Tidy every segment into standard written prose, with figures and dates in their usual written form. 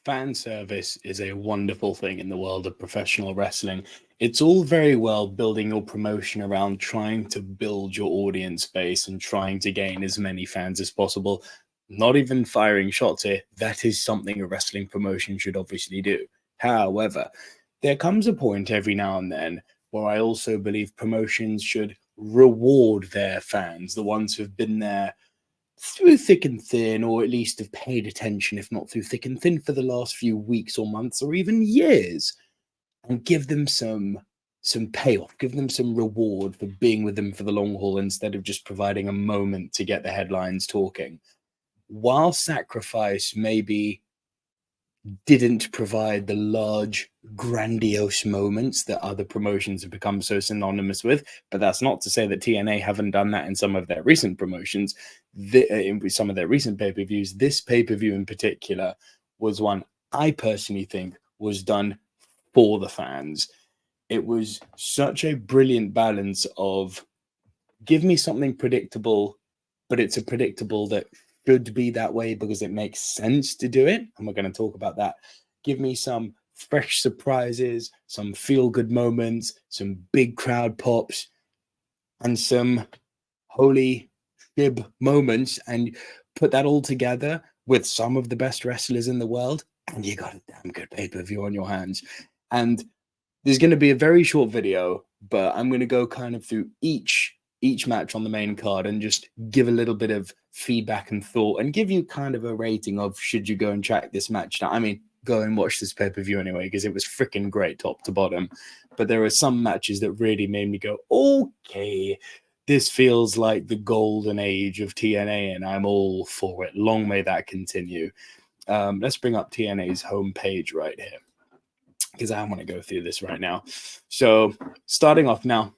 fan service is a wonderful thing in the world of professional wrestling. It's all very well building your promotion around trying to build your audience base and trying to gain as many fans as possible. Not even firing shots here. That is something a wrestling promotion should obviously do. However, there comes a point every now and then where I also believe promotions should reward their fans, the ones who've been there through thick and thin, or at least have paid attention, if not through thick and thin, for the last few weeks or months or even years, and give them some payoff, give them some reward for being with them for the long haul instead of just providing a moment to get the headlines talking. While Sacrifice maybe didn't provide the large, grandiose moments that other promotions have become so synonymous with. But that's not to say that TNA haven't done that in some of their recent promotions, in some of their recent pay-per-views. This pay-per-view in particular was one I personally think was done for the fans. It was such a brilliant balance of give me something predictable, but it's a predictable that should be that way because it makes sense to do it. And we're going to talk about that. Give me some fresh surprises, some feel-good moments, some big crowd pops, and some holy shib moments, and put that all together with some of the best wrestlers in the world, and you got a damn good pay-per-view on your hands. And there's going to be a very short video, but I'm going to go kind of through each match on the main card and just give a little bit of feedback and thought and give you kind of a rating of should you go and check this match now. I mean, go and watch this pay-per-view anyway, because it was freaking great top to bottom. But there are some matches that really made me go, okay, this feels like the golden age of TNA, and I'm all for it. Long may that continue. Let's bring up TNA's homepage right here, because I want to go through this right now. So starting off now,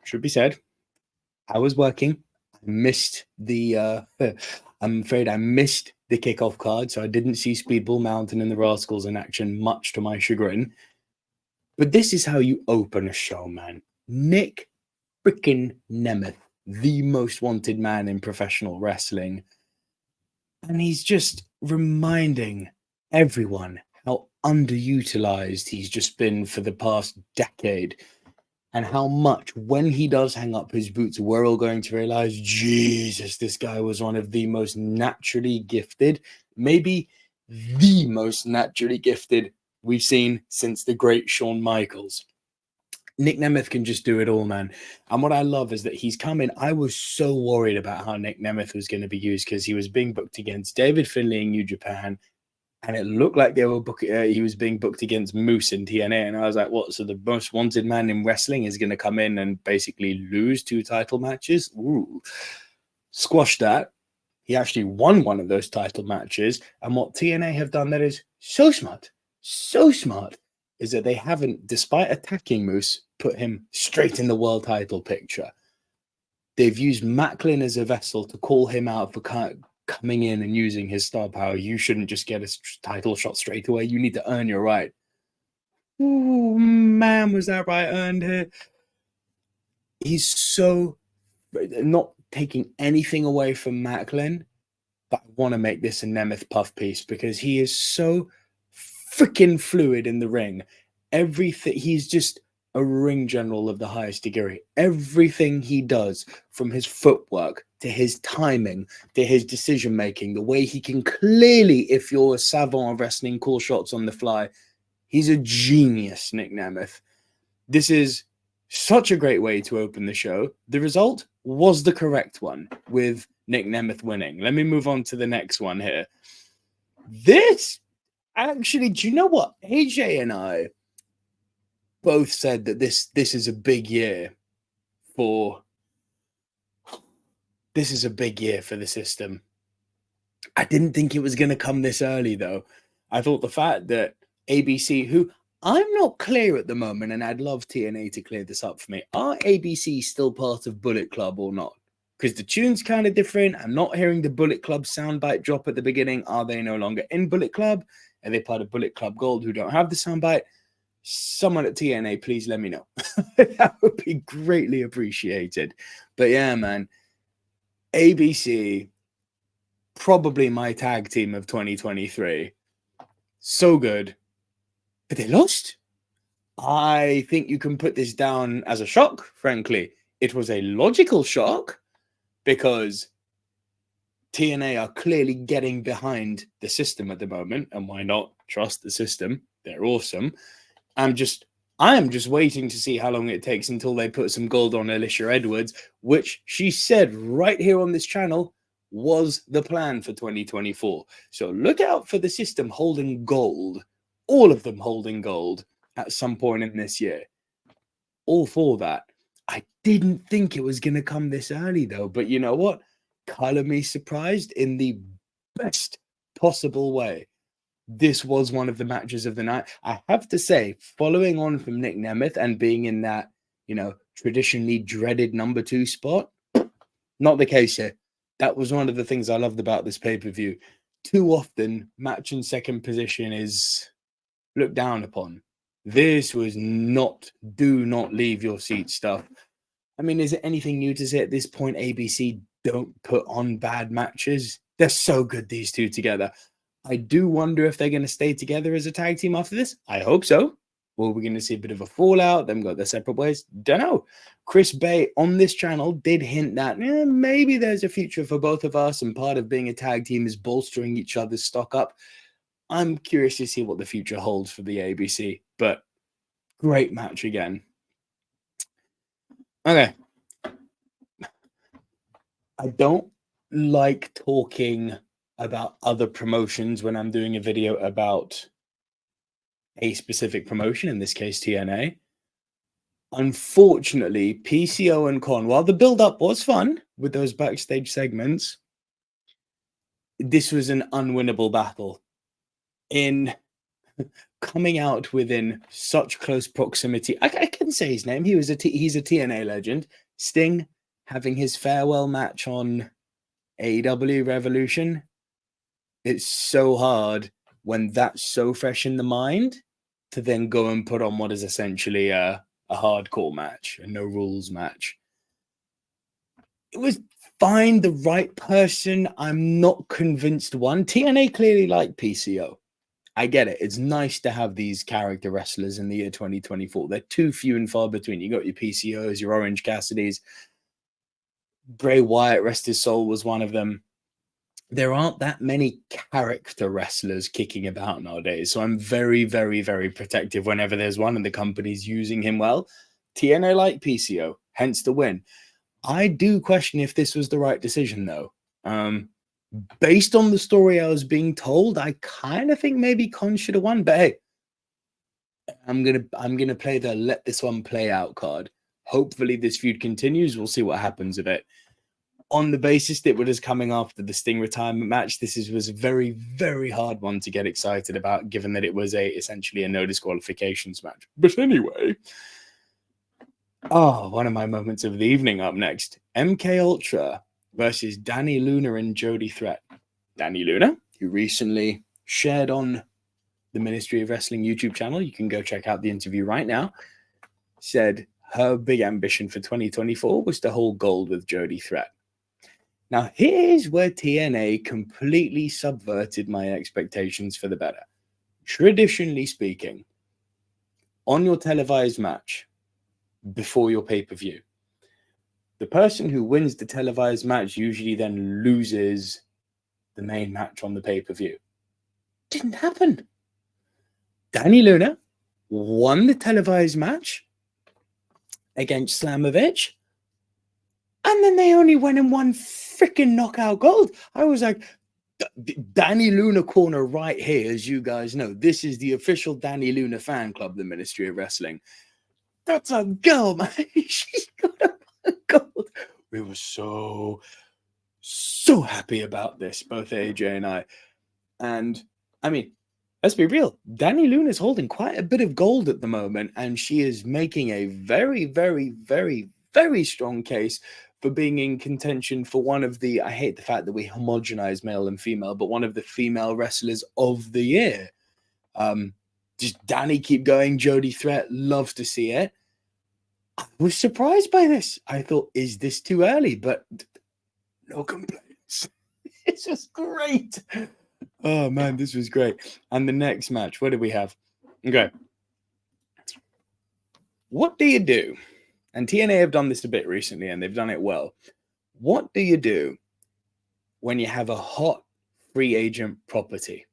should be said, I was working. I missed the, I'm afraid I missed the kickoff card, so I didn't see Speedball Mountain and the Rascals in action, much to my chagrin. But this is how you open a show, man. Nick freaking Nemeth, the most wanted man in professional wrestling. And he's just reminding everyone how underutilized he's just been for the past decade. And how much, when he does hang up his boots, we're all going to realize, Jesus, this guy was one of the most naturally gifted, maybe the most naturally gifted we've seen since the great Shawn Michaels. Nick Nemeth can just do it all, man. And what I love is that he's coming. I was so worried about how Nick Nemeth was going to be used because he was being booked against David Finlay in New Japan. And it looked like they were he was being booked against Moose in TNA. And I was like, what? So the most wanted man in wrestling is going to come in and basically lose 2 title matches? Ooh. Squash that. He actually won one of those title matches. And what TNA have done that is so smart, is that they haven't, despite attacking Moose, put him straight in the world title picture. They've used Macklin as a vessel to call him out for coming in and using his star power. You shouldn't just get a title shot straight away. You need to earn your right. Oh man, was that right earned here? He's so not taking anything away from Macklin, but I want to make this a Nemeth puff piece because he is so freaking fluid in the ring. Everything, he's just a ring general of the highest degree. Everything he does, from his footwork to his timing to his decision making, the way he can clearly, if you're a savant of wrestling, call shots on the fly. He's a genius, Nick Nemeth. This is such a great way to open the show. The result was the correct one, with Nick Nemeth winning. Let me move on to the next one here. This, actually, do you know what? AJ and I both said that this is a big year for the system. I didn't think it was going to come this early, though. I thought the fact that ABC, who I'm not clear at the moment, and I'd love TNA to clear this up for me, are ABC still part of Bullet Club or not? Because the tune's kind of different. I'm not hearing the Bullet Club soundbite drop at the beginning. Are they no longer in Bullet Club? Are they part of Bullet Club Gold who don't have the soundbite? Someone at TNA, please let me know. That would be greatly appreciated. But yeah, man, ABC, probably my tag team of 2023. So good. But they lost. I think you can put this down as a shock, frankly. It was a logical shock because TNA are clearly getting behind the system at the moment, and why not trust the system? They're awesome. I am just waiting to see how long it takes until they put some gold on Alicia Edwards, which she said right here on this channel was the plan for 2024. So look out for the system holding gold, all of them holding gold at some point in this year. All for that. I didn't think it was going to come this early though, but you know what? Color me surprised in the best possible way. This was one of the matches of the night. I have to say, following on from Nick Nemeth and being in that, traditionally dreaded number 2 spot, not the case here. That was one of the things I loved about this pay-per-view. Too often, match in second position is looked down upon. This was not, do not leave your seat stuff. I mean, is it anything new to say at this point? ABC don't put on bad matches. They're so good, these two together. I do wonder if they're going to stay together as a tag team after this. I hope so. Or we're going to see a bit of a fallout. Them go their separate ways. Don't know. Chris Bay on this channel did hint that maybe there's a future for both of us, and part of being a tag team is bolstering each other's stock up. I'm curious to see what the future holds for the ABC, but great match again. Okay. I don't like talking about other promotions when I'm doing a video about a specific promotion, in this case TNA. Unfortunately, PCO and Con, while the build-up was fun with those backstage segments, this was an unwinnable battle. In coming out within such close proximity, I can say his name. He's a TNA legend. Sting having his farewell match on AEW Revolution. It's so hard when that's so fresh in the mind to then go and put on what is essentially a hardcore match, a no rules match. It was fine. The right person, I'm not convinced one. TNA clearly like PCO. I get it. It's nice to have these character wrestlers in the year 2024. They're too few and far between. You got your PCOs, your Orange Cassidys. Bray Wyatt, rest his soul, was one of them. There aren't that many character wrestlers kicking about nowadays. So I'm very, very, very protective whenever there's one and the company's using him well. TNA like PCO, hence the win. I do question if this was the right decision, though. Based on the story I was being told, I kind of think maybe Con should have won. But hey, I'm gonna play the let this one play out card. Hopefully this feud continues. We'll see what happens of it. On the basis that it was coming after the Sting retirement match, this was a very, very hard one to get excited about, given that it was essentially a no disqualifications match. But anyway, one of my moments of the evening up next. MK Ultra versus Danny Luna and Jody Threat. Danny Luna, who recently shared on the Ministry of Wrestling YouTube channel, you can go check out the interview right now, said her big ambition for 2024 was to hold gold with Jody Threat. Now, here's where TNA completely subverted my expectations for the better. Traditionally speaking, on your televised match, before your pay-per-view, the person who wins the televised match usually then loses the main match on the pay-per-view. Didn't happen. Danny Luna won the televised match against Slamovich, and then they only went and won freaking knockout gold. I was like, Danny Luna corner right here, as you guys know. This is the official Danny Luna fan club, the Ministry of Wrestling. That's a girl, man. She's got a gold. We were so happy about this, both AJ and I. And I mean, let's be real. Danny Luna is holding quite a bit of gold at the moment, and she is making a very, very, very, very strong case for being in contention for one of the, I hate the fact that we homogenize male and female, but one of the female wrestlers of the year. Just Danny, keep going. Jody Threat, love to see it. I was surprised by this. I thought, is this too early? But no complaints. It's just great. Oh man, this was great. And the next match, what do we have? Okay. What do you do? And TNA have done this a bit recently and they've done it well. What do you do when you have a hot free agent property?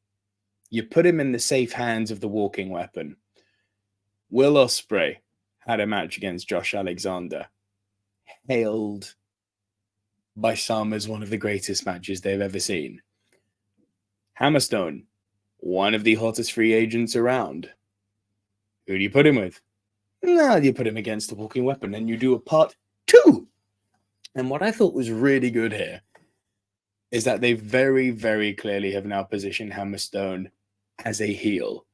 You put him in the safe hands of the walking weapon. Will Ospreay had a match against Josh Alexander, hailed by some as one of the greatest matches they've ever seen. Hammerstone, one of the hottest free agents around. Who do you put him with? No, you put him against the walking weapon and you do a part 2. And what I thought was really good here is that they very, very clearly have now positioned Hammerstone as a heel.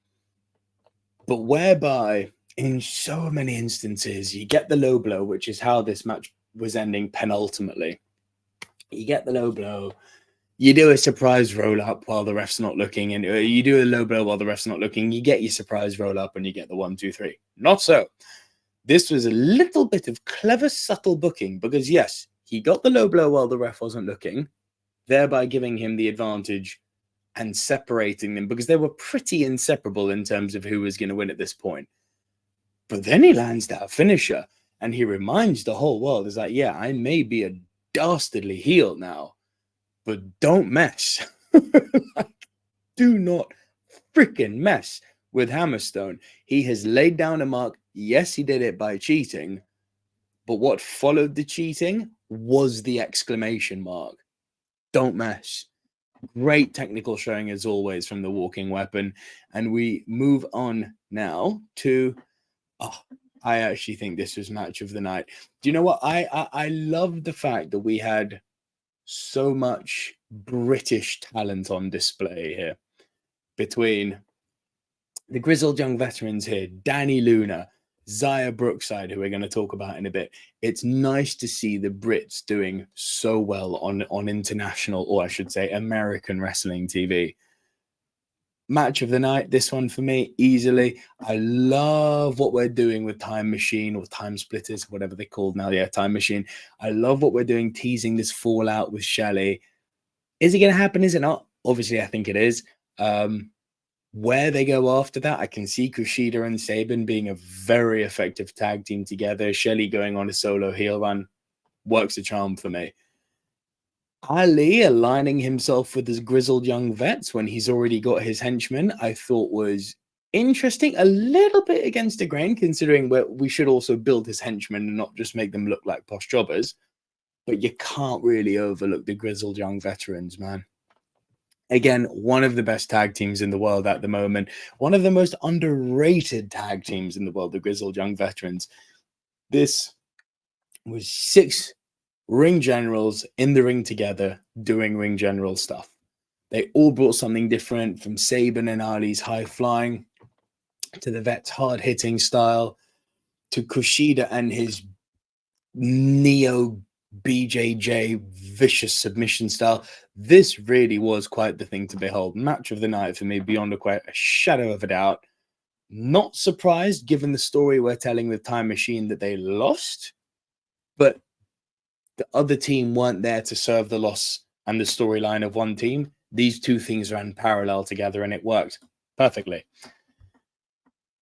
But whereby, in so many instances, you get the low blow, which is how this match was ending penultimately. You get the low blow, you do a surprise roll up while the ref's not looking, and you do a low blow while the ref's not looking, you get your surprise roll up and you get the 1, 2, 3. Not so. This was a little bit of clever, subtle booking because, yes, he got the low blow while the ref wasn't looking, thereby giving him the advantage and separating them because they were pretty inseparable in terms of who was going to win at this point. But then he lands that finisher and he reminds the whole world, is like, yeah, I may be a dastardly heel now, but don't mess. Like, do not freaking mess with Hammerstone. He has laid down a mark. Yes, he did it by cheating, but what followed the cheating was the exclamation mark. Don't mess. Great technical showing as always from the walking weapon. And we move on now to, I actually think this was match of the night. Do you know what? I love the fact that we had so much British talent on display here between the grizzled young veterans here, Danny Luna, Zaya Brookside, who we're going to talk about in a bit. It's nice to see the Brits doing so well on international, or I should say American wrestling TV. Match of the night, this one for me, easily. I love what we're doing with Time Machine or Time Splitters, whatever they're called now. Yeah, Time Machine. I love what we're doing, teasing this fallout with Shelley. Is it going to happen? Is it not? Obviously, I think it is. Where they go after that, I can see Kushida and Sabin being a very effective tag team together. Shelley going on a solo heel run works a charm for me. Ali aligning himself with his grizzled young vets when he's already got his henchmen, I thought was interesting. A little bit against the grain, considering we should also build his henchmen and not just make them look like posh jobbers. But you can't really overlook the grizzled young veterans, man. Again, one of the best tag teams in the world at the moment. One of the most underrated tag teams in the world, the Grizzled Young Veterans. This was 6 ring generals in the ring together doing ring general stuff. They all brought something different, from Sabin and Ali's high flying to the vet's hard hitting style to Kushida and his neo BJJ vicious submission style. This really was quite the thing to behold. Match of the night for me, beyond a shadow of a doubt. Not surprised, given the story we're telling with Time Machine, that they lost, but the other team weren't there to serve the loss and the storyline of one team. These two things ran parallel together and it worked perfectly.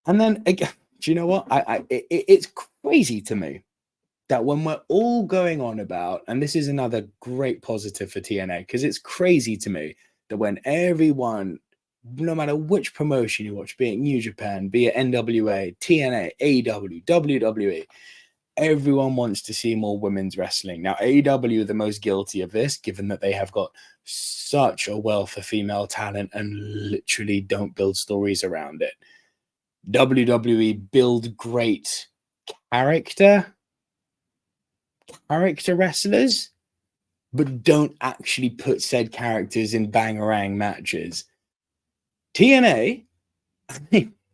And then again, do you know what? It's crazy to me that when we're all going on about, and this is another great positive for TNA, because it's crazy to me that when everyone, no matter which promotion you watch, be it New Japan, be it NWA, TNA, AEW, WWE, everyone wants to see more women's wrestling. Now, AEW are the most guilty of this, given that they have got such a wealth of female talent and literally don't build stories around it. WWE build great character wrestlers, but don't actually put said characters in bangarang matches. TNA,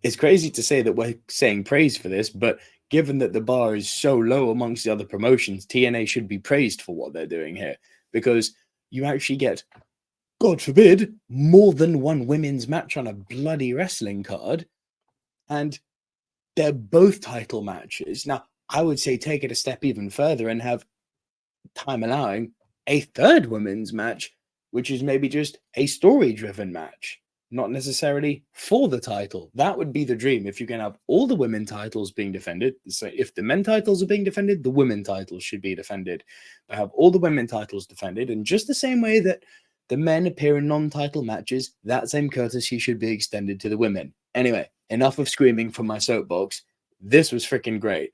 it's crazy to say that we're saying praise for this, but given that the bar is so low amongst the other promotions, TNA should be praised for what they're doing here, because you actually get, God forbid, more than one women's match on a bloody wrestling card, and they're both title matches. Now, I would say take it a step even further and have, time allowing, a third women's match which is maybe just a story-driven match, not necessarily for the title. That would be the dream. If you can have all the women titles being defended, so if the men titles are being defended, the women titles should be defended. But have all the women titles defended, and just the same way that the men appear in non-title matches, that same courtesy should be extended to the women. Anyway, enough of screaming from my soapbox. This was freaking great.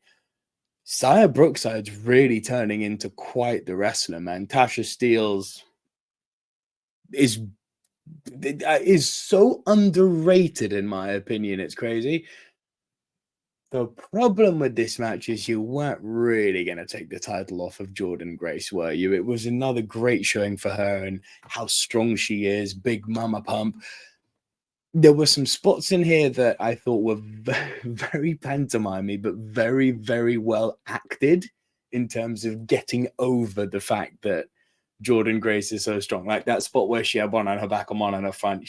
Xia Brookside's really turning into quite the wrestler, man. Tasha Steelz is so underrated, in my opinion. It's crazy. The problem with this match is you weren't really going to take the title off of Jordynne Grace, were you? It was another great showing for her and how strong she is, big mama pump. There were some spots in here that I thought were very pantomimey, but very, very well acted in terms of getting over the fact that Jordynne Grace is so strong. Like that spot where she had one on her back and one on her front.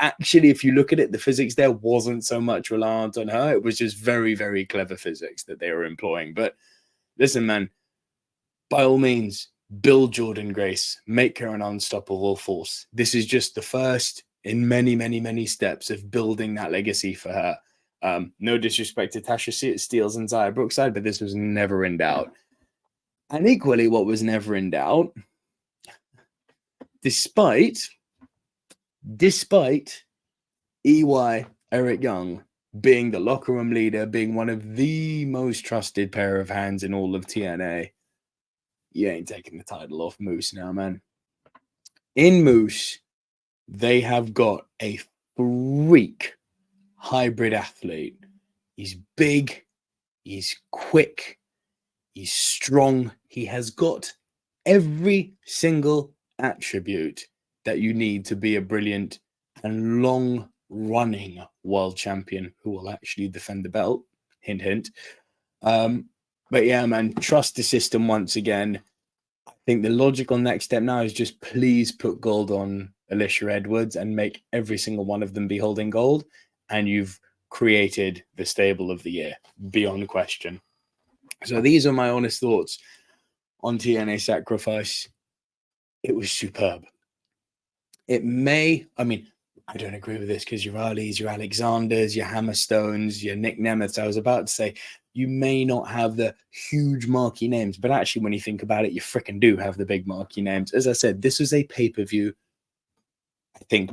Actually, if you look at it, the physics there wasn't so much reliant on her. It was just very, very clever physics that they were employing. But listen, man, by all means, build Jordynne Grace, make her an unstoppable force. This is just the first in many, many, many steps of building that legacy for her. No disrespect to Tasha Steelz and Xia Brookside, but this was never in doubt. And equally, what was never in doubt, despite EY Eric Young being the locker room leader, being one of the most trusted pair of hands in all of TNA, you ain't taking the title off Moose now, man. In Moose, they have got a freak hybrid athlete. He's big, he's quick, he's strong. He has got every single attribute that you need to be a brilliant and long-running world champion who will actually defend the belt. Hint, hint. But yeah, man, trust the system once again. I think the logical next step now is just please put gold on Alicia Edwards and make every single one of them be holding gold. And you've created the stable of the year, beyond question. So these are my honest thoughts on TNA Sacrifice. It was superb. It may, I mean, I don't agree with this because your Ali's, your Alexanders, your Hammerstones, your Nick Nemeths, I was about to say, you may not have the huge marquee names, but actually when you think about it, you freaking do have the big marquee names. As I said, this was a pay-per-view, I think,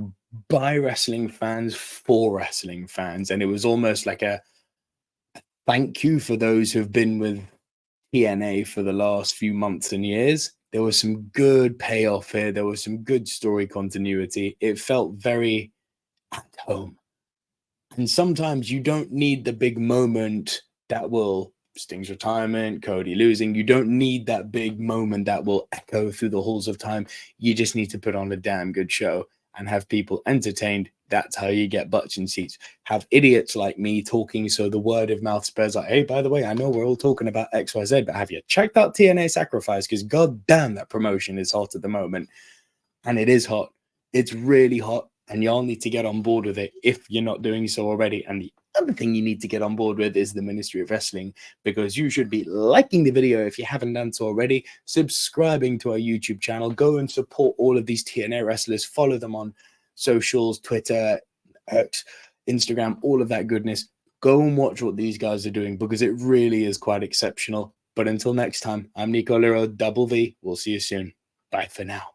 by wrestling fans, for wrestling fans, and it was almost like a thank you for those who've been with TNA for the last few months and years. There was some good payoff here. There was some good story continuity. It felt very at home. And sometimes you don't need the big moment that will, Sting's retirement, Cody losing. You don't need that big moment that will echo through the halls of time. You just need to put on a damn good show and have people entertained. That's how you get butts in seats. Have idiots like me talking so the word of mouth spreads like, hey, by the way, I know we're all talking about XYZ, but have you checked out TNA Sacrifice? Because god damn, that promotion is hot at the moment. And it is hot. It's really hot. And y'all need to get on board with it if you're not doing so already. And the other thing you need to get on board with is the Ministry of Wrestling, because you should be liking the video if you haven't done so already, subscribing to our YouTube channel, go and support all of these TNA wrestlers, follow them on socials, Twitter, X, Instagram, all of that goodness. Go and watch what these guys are doing because it really is quite exceptional. But until next time, I'm Nico Lero, Double V. We'll see you soon. Bye for now.